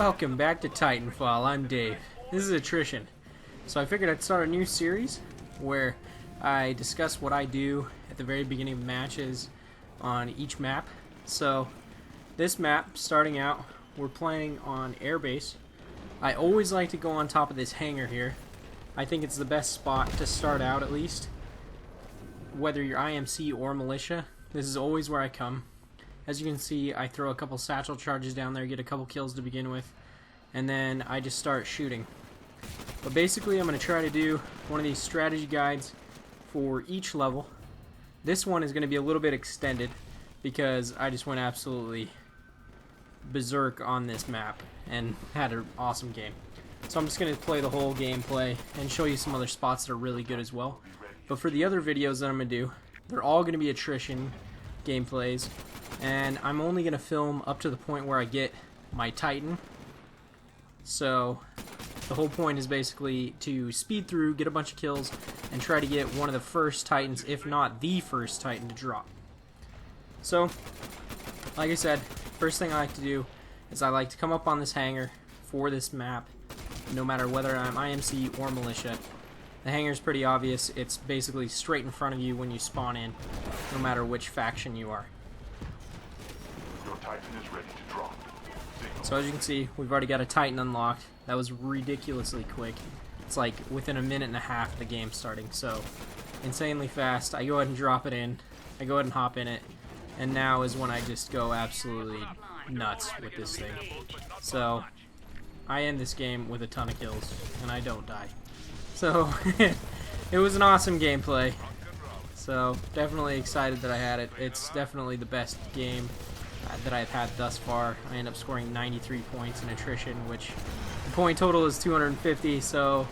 Welcome back to Titanfall. I'm Dave. This is Attrition. So I figured I'd start a new series where I discuss what I do at the very beginning of matches on each map. So this map, starting out, we're playing on Airbase. I always like to go on top of this hangar here. I think it's the best spot to start out, at least. Whether you're IMC or militia, this is always where I come. As you can see, I throw a couple satchel charges down there, get a couple kills to begin with, and then I just start shooting. But basically, I'm going to try to do one of these strategy guides for each level. This one is going to be a little bit extended because I just went absolutely berserk on this map and had an awesome game. So I'm just going to play the whole gameplay and show you some other spots that are really good as well. But for the other videos that I'm going to do, they're all going to be attrition gameplays. And I'm only going to film up to the point where I get my Titan. So the whole point is basically to speed through, get a bunch of kills, and try to get one of the first Titans, if not the first Titan, to drop. So, like I said, first thing I like to do is I like to come up on this hangar for this map, no matter whether I'm IMC or militia. The hangar is pretty obvious. It's basically straight in front of you when you spawn in, no matter which faction you are. Titan is ready to drop. So as you can see, we've already got a Titan unlocked. That was ridiculously quick. It's like within a minute and a half of the game starting, so insanely fast. I go ahead and drop it in. I go ahead and hop in it, and now is when I just go absolutely nuts with this thing. So I end this game with a ton of kills, and I don't die. So it was an awesome gameplay. So definitely excited that I had it. It's definitely the best game that I've had thus far. I end up scoring 93 points in attrition, which the point total is 250, so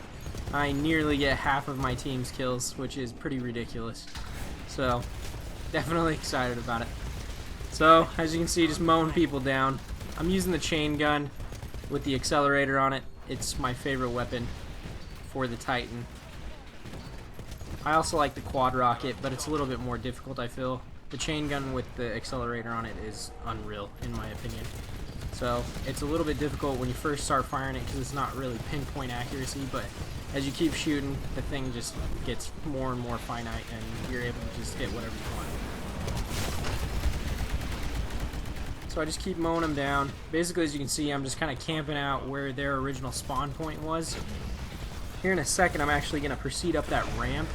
I nearly get half of my team's kills, which is pretty ridiculous. So definitely excited about it. So as you can see, just mowing people down. I'm using the chain gun with the accelerator on it. It's my favorite weapon for the Titan. I also like the quad rocket, but it's a little bit more difficult, I feel. The chain gun with the accelerator on it is unreal, in my opinion. So it's a little bit difficult when you first start firing it because it's not really pinpoint accuracy, but as you keep shooting, the thing just gets more and more finite and you're able to just hit whatever you want. So I just keep mowing them down. Basically, as you can see, I'm just kind of camping out where their original spawn point was. Here in a second, I'm actually going to proceed up that ramp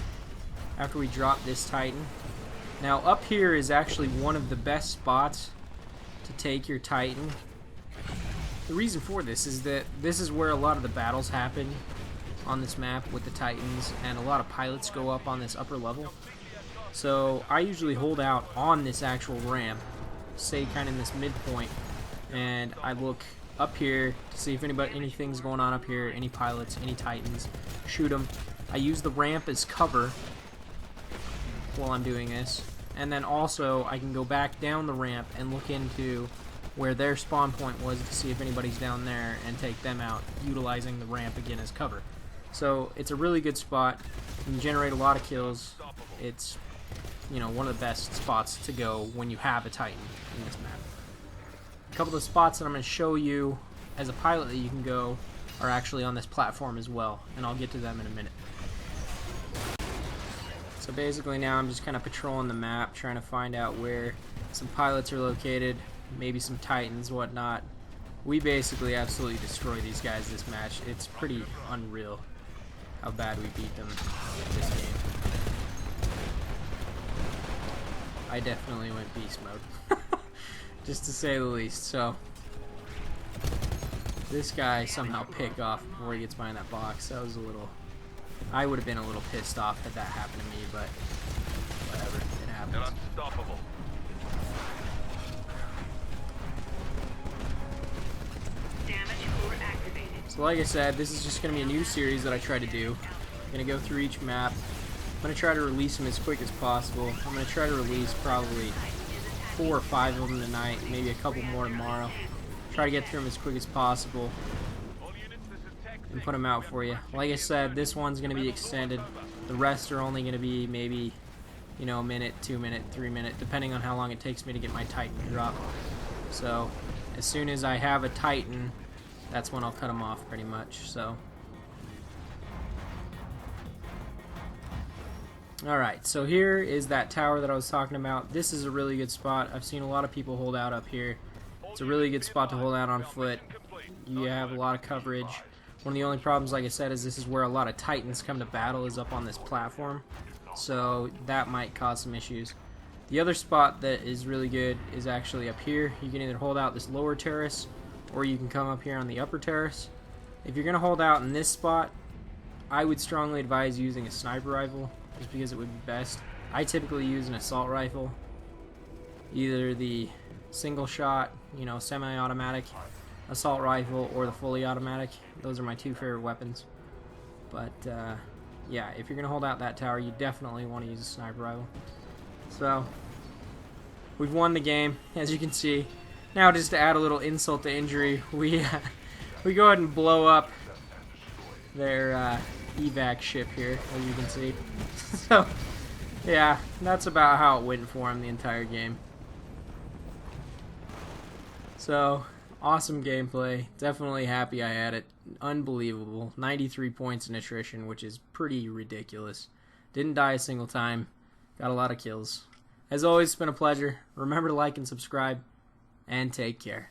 after we drop this Titan. Now up here is actually one of the best spots to take your Titan. The reason for this is that this is where a lot of the battles happen on this map with the Titans, and a lot of pilots go up on this upper level. So I usually hold out on this actual ramp, say kind of in this midpoint, and I look up here to see if anything's going on up here, any pilots, any Titans, shoot them. I use the ramp as cover while I'm doing this, and then also I can go back down the ramp and look into where their spawn point was to see if anybody's down there and take them out, utilizing the ramp again as cover. So it's a really good spot. You can generate a lot of kills. It's, you know, one of the best spots to go when you have a Titan in this map. A couple of the spots that I'm going to show you as a pilot that you can go are actually on this platform as well, and I'll get to them in a minute. So basically now I'm just kind of patrolling the map, trying to find out where some pilots are located, maybe some Titans, whatnot. We basically absolutely destroy these guys this match. It's pretty unreal how bad we beat them this game. I definitely went beast mode, just to say the least. So this guy somehow picked off before he gets behind that box. That was a little... I would have been a little pissed off had that happened to me, but whatever, it happens. They're unstoppable. So like I said, this is just going to be a new series that I try to do. I'm going to go through each map. I'm going to try to release them as quick as possible. I'm going to try to release probably 4 or 5 of them tonight, maybe a couple more tomorrow. Try to get through them as quick as possible and put them out for you. Like I said, this one's going to be extended. The rest are only going to be maybe, you know, a minute, 2 minute, 3 minute, depending on how long it takes me to get my Titan to drop. So as soon as I have a Titan that's when I'll cut them off pretty much. So, alright, so here is that tower that I was talking about. This is a really good spot. I've seen a lot of people hold out up here. It's a really good spot to hold out on foot. You have a lot of coverage. One of the only problems, like I said, is this is where a lot of Titans come to battle, is up on this platform. So that might cause some issues. The other spot that is really good is actually up here. You can either hold out this lower terrace, or you can come up here on the upper terrace. If you're going to hold out in this spot, I would strongly advise using a sniper rifle, just because it would be best. I typically use an assault rifle, either the single shot, you know, semi-automatic assault rifle, or the fully automatic. Those are my two favorite weapons. But yeah, if you're gonna hold out that tower, you definitely want to use a sniper rifle. So we've won the game, as you can see. Now, just to add a little insult to injury, we go ahead and blow up their evac ship here, as you can see. So yeah, that's about how it went for him the entire game. So awesome gameplay. Definitely happy I had it. Unbelievable. 93 points in attrition, which is pretty ridiculous. Didn't die a single time. Got a lot of kills. As always, it's been a pleasure. Remember to like and subscribe, and take care.